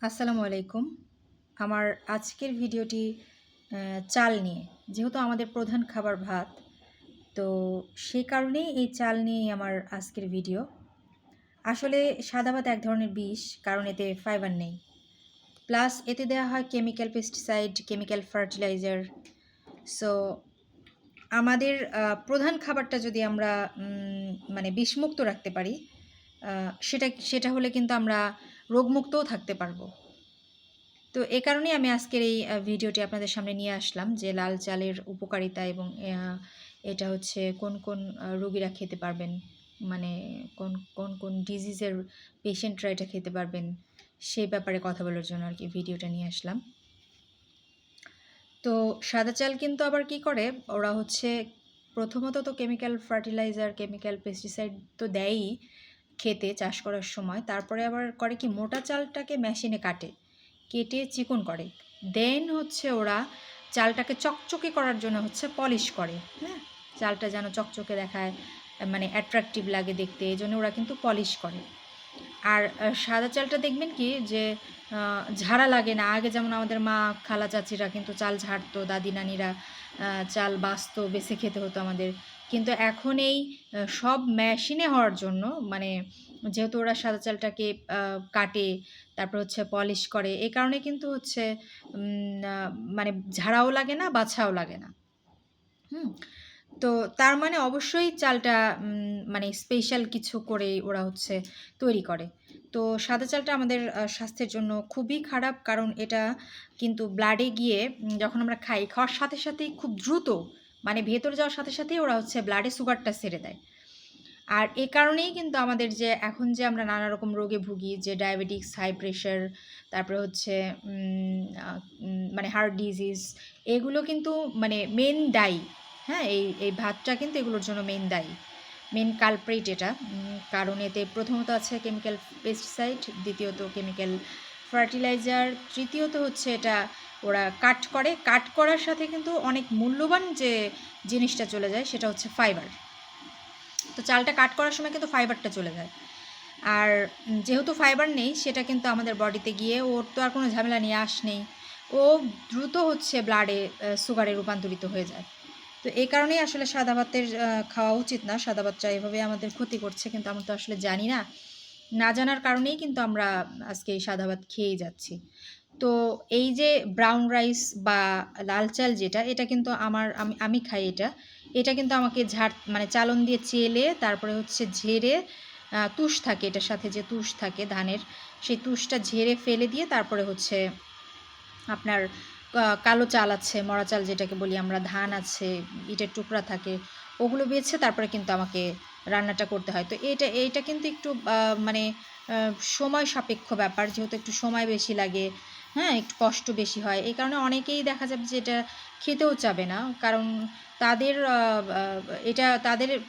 আসসালামু আলাইকুম। আমার আজকের ভিডিওটি চাল নিয়ে। যেহেতু আমাদের প্রধান খাবার ভাত, তো সেই কারণেই এই চাল নিয়েই আমার আজকের ভিডিও। আসলে সাদা ভাত এক ধরনের বিষ, কারণ এতে ফাইবার নেই। প্লাস এতে দেওয়া হয় chemical pesticide, chemical fertiliser. So আমাদের প্রধান খাবারটা যদি আমরা মানে বিষমুক্ত রাখতে পারি, সেটা হলে কিন্তু আমরা রোগমুক্তও থাকতে পারবো। তো এ কারণেই আমি আজকের এই ভিডিওটি আপনাদের সামনে নিয়ে আসলাম যে লাল চালের উপকারিতা এবং এটা হচ্ছে কোন কোন রোগীরা খেতে পারবেন, মানে কোন কোন কোন ডিজিজের পেশেন্টরা এটা খেতে পারবেন, সেই ব্যাপারে কথা বলার জন্য আর কি ভিডিওটা নিয়ে আসলাম। তো সাদা চাল কিন্তু আবার কি করে, ওরা হচ্ছে প্রথমত তো কেমিক্যাল ফার্টিলাইজার, কেমিক্যাল পেস্টিসাইড তো দেয়ই খেতে চাষ করার সময়। তারপরে আবার করে কি, মোটা চালটাকে মেশিনে কেটে চিকন করে। দেন হচ্ছে ওরা চালটাকে চকচকে করার জন্য হচ্ছে পলিশ করে। হ্যাঁ, চালটা যেন চকচকে দেখায়, মানে অ্যাট্রাকটিভ লাগে দেখতে, এই জন্য ওরা কিন্তু পলিশ করে। আর সাদা চালটা দেখবেন কি যে ঝাড়া লাগে না। আগে যেমন আমাদের মা খালা চাচিরা কিন্তু চাল ঝাড়তো, দাদি নানিরা চাল বাছতো, বেছে খেতে হতো আমাদের। কিন্তু এখন এই সব মেশিনে হওয়ার জন্য, মানে যেহেতু ওরা সাদা চালটাকে কাটে, তারপর হচ্ছে পলিশ করে, এই কারণে কিন্তু হচ্ছে মানে ঝাড়াও লাগে না, বাছাও লাগে না। হুম। তো তার মানে অবশ্যই চালটা মানে স্পেশাল কিছু করে ওরা হচ্ছে তৈরি করে। তো সাদা চালটা আমাদের স্বাস্থ্যের জন্য খুবই খারাপ, কারণ এটা কিন্তু ব্লাডে গিয়ে যখন আমরা খাওয়ার সাথে সাথেই খুব দ্রুত, মানে ভেতরে যাওয়ার সাথে সাথেই ওরা হচ্ছে ব্লাডে সুগারটা ছেড়ে দেয়। আর এ কারণেই কিন্তু আমাদের যে এখন যে আমরা নানা রকম রোগে ভুগি, যে ডায়াবেটিক্স, হাই প্রেশার, তারপরে হচ্ছে মানে হার্ট ডিজিজ, এগুলো কিন্তু মানে মেন দায়ী। হ্যাঁ, এই ভাতটা কিন্তু এগুলোর জন্য মেন দায়ী, মেন কালপ্রিট এটা। কারণ এতে প্রথমত আছে কেমিক্যাল পেস্টিসাইড, দ্বিতীয়ত কেমিক্যাল ফার্টিলাইজার, তৃতীয়ত হচ্ছে এটা ওরা কাট করার সাথে কিন্তু অনেক মূল্যবান যে জিনিসটা চলে যায়, সেটা হচ্ছে ফাইবার। তো চালটা কাট করার সময় কিন্তু ফাইবারটা চলে যায়। আর যেহেতু ফাইবার নেই, সেটা কিন্তু আমাদের বডিতে গিয়ে ওর তো আর কোনো ঝামেলা নিয়ে নেই, ও দ্রুত হচ্ছে ব্লাডে সুগারে রূপান্তরিত হয়ে যায়। তো এই কারণেই আসলে সাদা ভাতের খাওয়া উচিত না। সাদা ভাতটা এভাবে আমাদের ক্ষতি করছে, কিন্তু আমরা তো আসলে জানি না। না জানার কারণেই কিন্তু আমরা আজকে এই সাদা ভাত খেয়েই যাচ্ছি। তো এই যে ব্রাউন রাইস বা লাল চাল যেটা, এটা কিন্তু আমি খাই এটা। এটা কিন্তু আমাকে মানে চালন দিয়ে চেলে, তারপরে হচ্ছে ঝেড়ে, তুষ থাকে এটার সাথে, যে তুষ থাকে ধানের, সেই তুষটা ঝেড়ে ফেলে দিয়ে তারপরে হচ্ছে আপনার কালো চাল আছে, মরা চাল যেটাকে বলি আমরা, ধান আছে, ইটের টুকরা থাকে, ওগুলো বেছে তারপরে কিন্তু আমাকে রান্নাটা করতে হয়। তো এইটা কিন্তু একটু মানে সময় সাপেক্ষ ব্যাপার, যেহেতু একটু সময় বেশি লাগে। হ্যাঁ, একটু কষ্ট বেশি হয়, এই কারণে অনেকেই দেখা যাবে যে এটা খেতেও চাবে না, কারণ তাদের এটা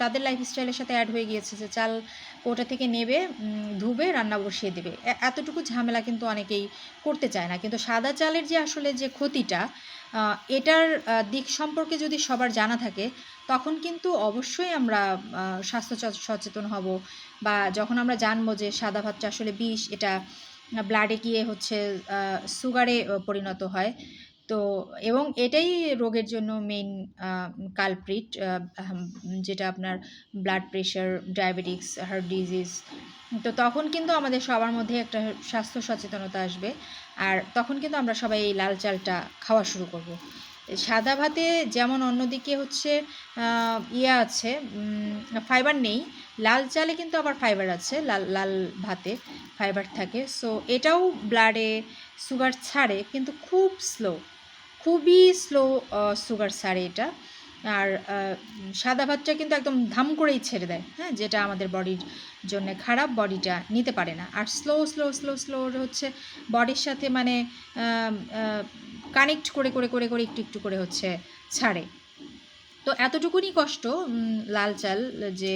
তাদের লাইফস্টাইলের সাথে অ্যাড হয়ে গিয়েছে যে চাল ওটা থেকে নেবে, ধুবে, রান্না বসিয়ে দেবে। এতটুকু ঝামেলা কিন্তু অনেকেই করতে চায় না। কিন্তু সাদা চালের যে আসলে যে ক্ষতিটা, এটার দিক সম্পর্কে যদি সবার জানা থাকে, তখন কিন্তু অবশ্যই আমরা স্বাস্থ্য সচেতন হব। বা যখন আমরা জানবো যে সাদা ভাতটা আসলে বিষ, এটা ব্লাডে গিয়ে হচ্ছে সুগারে পরিণত হয়। তো এবং এটাই রোগের জন্য মেইন কালপ্রিট, যেটা আপনার blood pressure, diabetics, heart disease. তো তখন কিন্তু আমাদের সবার মধ্যে একটা স্বাস্থ্য সচেতনতা আসবে, আর তখন কিন্তু আমরা সবাই এই লাল চালটা খাওয়া শুরু করব। সাদা ভাতে যেমন অন্যদিকে হচ্ছে আছে, ফাইবার নেই, লাল চালে কিন্তু আবার ফাইবার আছে, লাল লাল ভাতে ফাইবার থাকে। সো এটাও ব্লাডে সুগার ছাড়ে, কিন্তু খুবই স্লো সুগার ছাড়ে এটা। আর সাদা ভাতটা কিন্তু একদম ধাম করেই ছেড়ে দেয়, হ্যাঁ, যেটা আমাদের বডির জন্য খারাপ, বডিটা নিতে পারে না। আর স্লো স্লো স্লো স্লো হচ্ছে বডির সাথে মানে কানেক্ট করে করে করে করে একটু একটু করে হচ্ছে ছাড়ে। তো এতটুকুনি কষ্ট লাল চাল, যে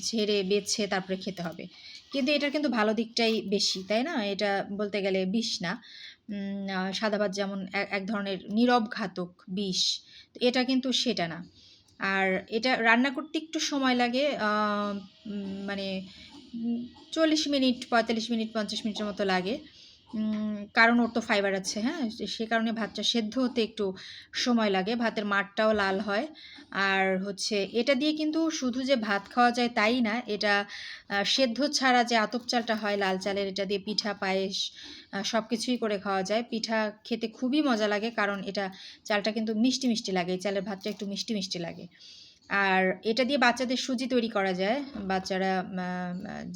ঝেড়ে বেছে তারপরে খেতে হবে। কিন্তু এটার কিন্তু ভালো দিকটাই বেশি, তাই না? এটা বলতে গেলে বিষ না। সাদা ভাত যেমন এক ধরনের নীরব ঘাতক বিষ, তো এটা কিন্তু সেটা না। আর এটা রান্না করতে একটু সময় লাগে, মানে 40 মিনিট 45 মিনিট 50 মিনিটের মতো লাগে। কারণ ওর তো ফাইবার আছে, হ্যাঁ? সে কারণে ভাতটা সেদ্ধ হতে একটু সময় লাগে। ভাতের মাড়টাও লাল হয়। আর হচ্ছে এটা দিয়ে কিন্তু শুধু যে ভাত খাওয়া যায় তাই না, এটা সেদ্ধ ছাড়া যে আতপ চালটা হয় লাল চালের, এটা দিয়ে পিঠা, পায়েস সব কিছুই করে খাওয়া যায়। পিঠা খেতে খুবই মজা লাগে, কারণ এটা চালটা কিন্তু মিষ্টি, মিষ্টি লাগে। এই চালের ভাতটা একটু মিষ্টি, মিষ্টি লাগে। আর এটা দিয়ে বাচ্চাদের সুজি তৈরি করা যায়। বাচ্চারা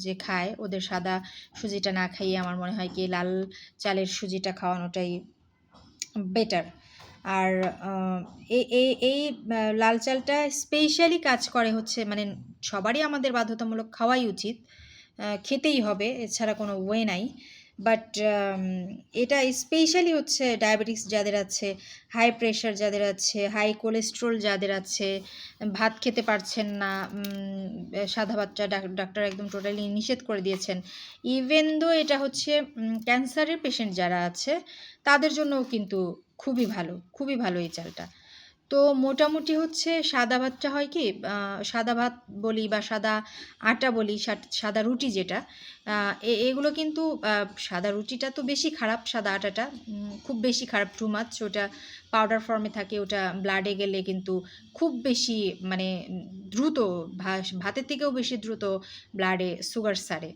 যে খায়, ওদের সাদা সুজিটা না খাইয়ে আমার মনে হয় কি লাল চালের সুজিটা খাওয়ানোটাই বেটার। আর এই লাল চালটা স্পেশালি কাজ করে হচ্ছে, মানে সবারই আমাদের বাধ্যতামূলক খাওয়াই উচিত, খেতেই হবে, এছাড়া কোনো ওয়ে নাই। বাট এটা স্পেশালি হচ্ছে ডায়াবেটিস যাদের আছে, হাই প্রেশার যাদের আছে, হাই কোলেস্ট্রল যাদের আছে, ভাত খেতে পারছেন না, সাদা ভাতটা ডাক্তার একদম টোটালি নিষেধ করে দিয়েছেন। ইভেন দো এটা হচ্ছে ক্যান্সারের পেশেন্ট যারা আছে তাদের জন্যও কিন্তু খুবই ভালো এই চালটা। তো মোটামুটি হচ্ছে সাদা ভাতটা হয় কি, সাদা ভাত বলি বা সাদা আটা বলি, সাদা রুটি যেটা, এগুলো কিন্তু সাদা রুটিটা তো বেশি খারাপ, সাদা আটাটা খুব বেশি খারাপ, টু মাচ। ওটা পাউডার ফর্মে থাকে, ওটা ব্লাডে গেলে কিন্তু খুব বেশি, মানে দ্রুত, ভাতের থেকেও বেশি দ্রুত ব্লাডে সুগার সারে।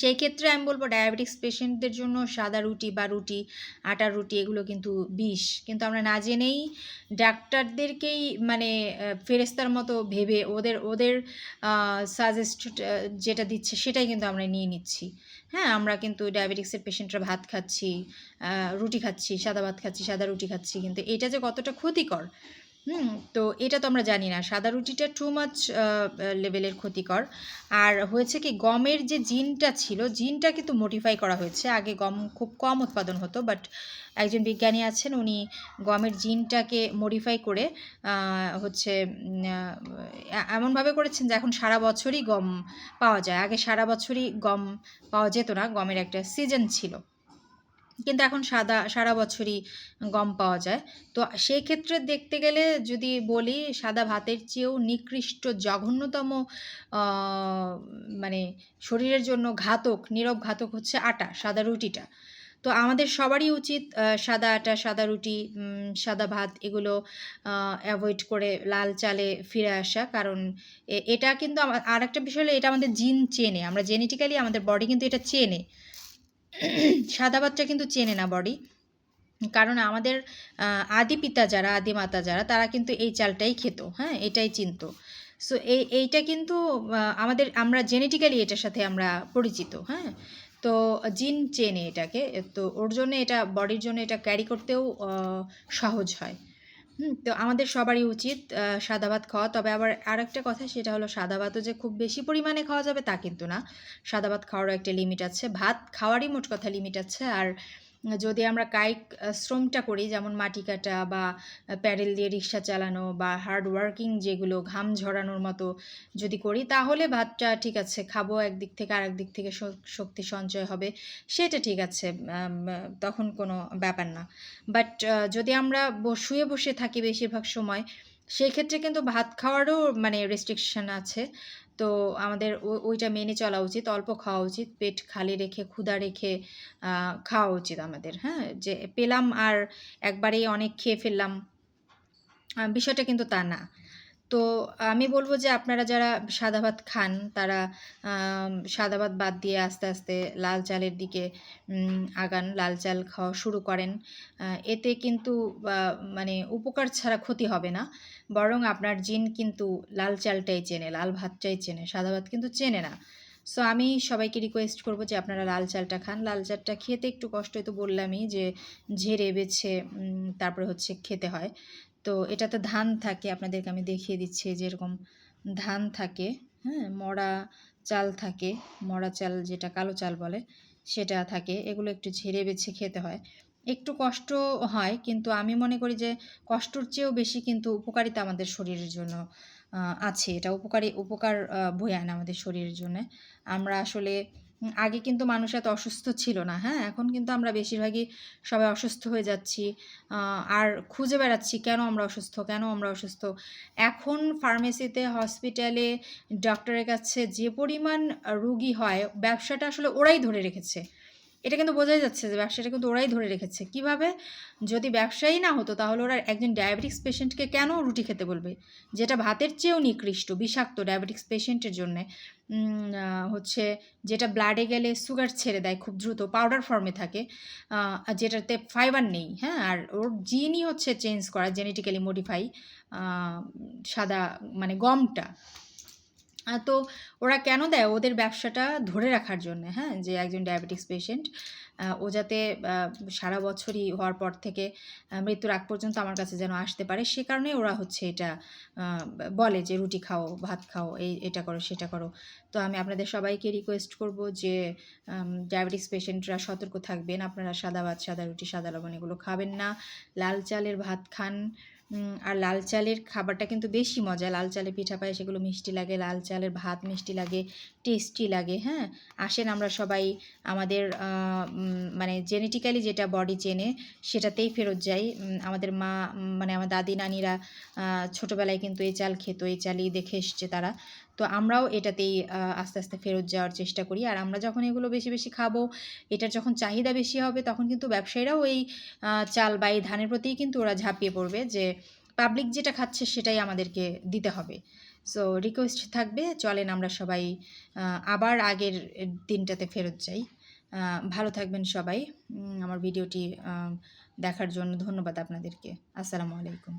সেই ক্ষেত্রে আমি বলবো ডায়াবেটিক্স পেশেন্টদের জন্য সাদা রুটি বা রুটি, আটার রুটি, এগুলো কিন্তু বিষ। কিন্তু আমরা না জেনেই ডাক্তারদেরকেই মানে ফেরেস্তার মতো ভেবে ওদের ওদের সাজেস্ট যেটা দিচ্ছে সেটাই কিন্তু আমরা নিয়ে নিচ্ছি। হ্যাঁ, আমরা কিন্তু ডায়াবেটিক্সের পেশেন্টরা ভাত খাচ্ছি, রুটি খাচ্ছি, সাদা ভাত খাচ্ছি, সাদা রুটি খাচ্ছি, কিন্তু এটা যে কতটা ক্ষতিকর, তো এটা তো আমরা জানি না। সাদা রুটিটা টু মাচ লেভেলের ক্ষতিকর। আর হয়েছে কি, গমের যে জিনটা ছিল, জিনটা কিন্তু মডিফাই করা হয়েছে। আগে গম খুব কম উৎপাদন হতো, বাট একজন বিজ্ঞানী আছেন, উনি গমের জিনটাকে মডিফাই করে হচ্ছে এমনভাবে করেছেন যে এখন সারা বছরই গম পাওয়া যায়। আগে সারা বছরই গম পাওয়া যেত না, গমের একটা সিজন ছিল, কিন্তু এখন সারা বছরই গম পাওয়া যায়। তো সেই ক্ষেত্রে দেখতে গেলে যদি বলি, সাদা ভাতের চেয়েও নিকৃষ্ট, জঘন্যতম, মানে শরীরের জন্য ঘাতক, নীরব ঘাতক হচ্ছে আটা, সাদা রুটিটা। তো আমাদের সবারই উচিত সাদা আটা, সাদা রুটি, সাদা ভাত, এগুলো অ্যাভয়েড করে লাল চালে ফিরে আসা। কারণ এটা কিন্তু আর একটা বিষয় হলো, এটা আমাদের জিন চেনে, আমরা জেনেটিক্যালি আমাদের বডি কিন্তু এটা চেনে। সাদা ভাতটা কিন্তু চেনে না বডি, কারণ আমাদের আদি পিতা যারা, আদি মাতা যারা, তারা কিন্তু এই চালটাই খেত, হ্যাঁ, এটাই চিনতো। সো এইটা কিন্তু আমরা জেনেটিক্যালি এটার সাথে আমরা পরিচিত, হ্যাঁ। তো জিন চেনে এটাকে, তো ওর জন্য এটা বডির জন্য এটা ক্যারি করতেও সহজ হয়। তো আমাদের সবারই উচিত সাদা ভাত খাওয়া। তবে আবার আরেকটা কথা, সেটা হলো সাদা ভাতও যে খুব বেশি পরিমাণে খাওয়া যাবে তা কিন্তু না। সাদা ভাত খাওয়ারও একটা লিমিট আছে, ভাত খাওয়ারই মোট কথা লিমিট আছে। আর যদি আমরা কায়িক শ্রমটা করি, যেমন মাটি কাটা বা প্যাডেল দিয়ে রিক্সা চালানো বা হার্ড ওয়ার্কিং, যেগুলো ঘাম ঝরানোর মতো যদি করি, তাহলে ভাতটা ঠিক আছে, খাবো একদিক থেকে, আরেক দিক থেকে শক্তি সঞ্চয় হবে, সেটা ঠিক আছে, তখন কোনো ব্যাপার না। বাট যদি আমরা শুয়ে বসে থাকি বেশিরভাগ সময়, সেই ক্ষেত্রে কিন্তু ভাত খাওয়ারও মানে রেস্ট্রিকশন আছে। তো আমাদের ওইটা মেনে চলা উচিত, অল্প খাওয়া উচিত, পেট খালি রেখে, ক্ষুধা রেখে খাওয়া উচিত আমাদের। হ্যাঁ, যে পেলাম আর একবারেই অনেক খেয়ে ফেললাম, বিষয়টা কিন্তু তা না। তো আমি বলবো যে আপনারা যারা সাদা ভাত খান, তারা সাদা ভাত বাদ দিয়ে আস্তে আস্তে লাল চালের দিকে আগান, লাল চাল খাওয়া শুরু করেন। এতে কিন্তু মানে উপকার ছাড়া ক্ষতি হবে না, বরং আপনার জিন কিন্তু লাল চালটাই চেনে, লাল ভাতটাই চেনে, সাদা ভাত কিন্তু চেনে না। সো আমি সবাইকে রিকোয়েস্ট করবো যে আপনারা লাল চালটা খান। লাল চালটা খেতে একটু কষ্ট, তো বললামই যে ঝেড়ে বেছে তারপরে হচ্ছে খেতে হয়। তো এটাতে ধান থাকে, আপনাদেরকে আমি দেখিয়ে দিচ্ছি, যেরকম ধান থাকে, হ্যাঁ, মরা চাল থাকে, মরা চাল যেটা কালো চাল বলে সেটা থাকে, এগুলো একটু ঝেড়ে বেছে খেতে হয়। একটু কষ্ট হয়, কিন্তু আমি মনে করি যে কষ্টর চেয়েও বেশি কিন্তু উপকারিতা আমাদের শরীরের জন্য আছে। এটা উপকার বয়ে আনে আমাদের শরীরের জন্য। আমরা আসলে আগে কিন্তু মানুষ এত অসুস্থ ছিল না, হ্যাঁ? এখন কিন্তু আমরা বেশিরভাগই সবাই অসুস্থ হয়ে যাচ্ছি। আর খুঁজে বেড়াচ্ছি কেন আমরা অসুস্থ, কেন আমরা অসুস্থ? এখন ফার্মেসিতে, হসপিটালে, ডক্টরের কাছে যে পরিমাণ রুগী হয়, ব্যবসাটা আসলে ওরাই ধরে রেখেছে। এটা কিন্তু বোঝাই যাচ্ছে যে ব্যবসাটা কিন্তু ওরাই ধরে রেখেছে। কিভাবে? যদি ব্যবসায়ী না হতো তাহলে ওরা একজন ডায়াবেটিকস পেশেন্টকে কেন রুটি খেতে বলবে? যেটা ভাতের চেয়েও নিকৃষ্ট, বিষাক্ত ডায়াবেটিকস পেশেন্টের জন্যে। হচ্ছে যেটা ব্লাডে গেলে সুগার ছেড়ে দেয় খুব দ্রুত, পাউডার ফর্মে থাকে, যেটাতে ফাইবার নেই, হ্যাঁ? আর ওর জিনই হচ্ছে চেঞ্জ করা, জেনেটিক্যালি মডিফাই, সাদা মানে গমটা। তো ওরা কেন দেয়? ওদের ব্যবসাটা ধরে রাখার জন্যে, হ্যাঁ? যে একজন ডায়াবেটিকস পেশেন্ট ও যাতে সারা বছরই হওয়ার পর থেকে মৃত্যুর আগ পর্যন্ত আমার কাছে যেন আসতে পারে, সে কারণেই ওরা হচ্ছে এটা বলে যে রুটি খাও, ভাত খাও, এটা করো, সেটা করো। তো আমি আপনাদের সবাইকে রিকোয়েস্ট করব যে ডায়াবেটিকস পেশেন্টরা সতর্ক থাকবেন। আপনারা সাদা ভাত, সাদা রুটি, সাদা লবণ এগুলো খাবেন না। লাল চালের ভাত খান। আর লাল চালের খাবারটা কিন্তু বেশি মজা। লাল চালের পিঠা পায় সেগুলো মিষ্টি লাগে, লাল চালের ভাত মিষ্টি লাগে, টেস্টি লাগে, হ্যাঁ? আসেন আমরা সবাই আমাদের মানে জেনেটিক্যালি যেটা বডি চেনে সেটাতেই ফেরত যাই। আমাদের মা মানে আমার দাদি নানিরা ছোটোবেলায় কিন্তু এই চাল খেত, এই চালই দেখে এসছে তারা। তো আমরাও এটাতেই আস্তে আস্তে ফেরত যাওয়ার চেষ্টা করি। আর আমরা যখন এগুলো বেশি বেশি খাবো, এটার যখন চাহিদা বেশি হবে, তখন কিন্তু ব্যবসায়ীরাও এই চাল বা এই ধানের প্রতিই কিন্তু ওরা ঝাঁপিয়ে পড়বে যে পাবলিক যেটা খাচ্ছে সেটাই আমাদেরকে দিতে হবে। সো রিকোয়েস্ট থাকবে, চলেন আমরা সবাই আবার আগের দিনটাতে ফেরত যাই। ভালো থাকবেন সবাই। আমার ভিডিওটি দেখার জন্য ধন্যবাদ আপনাদেরকে। আসসালামু আলাইকুম।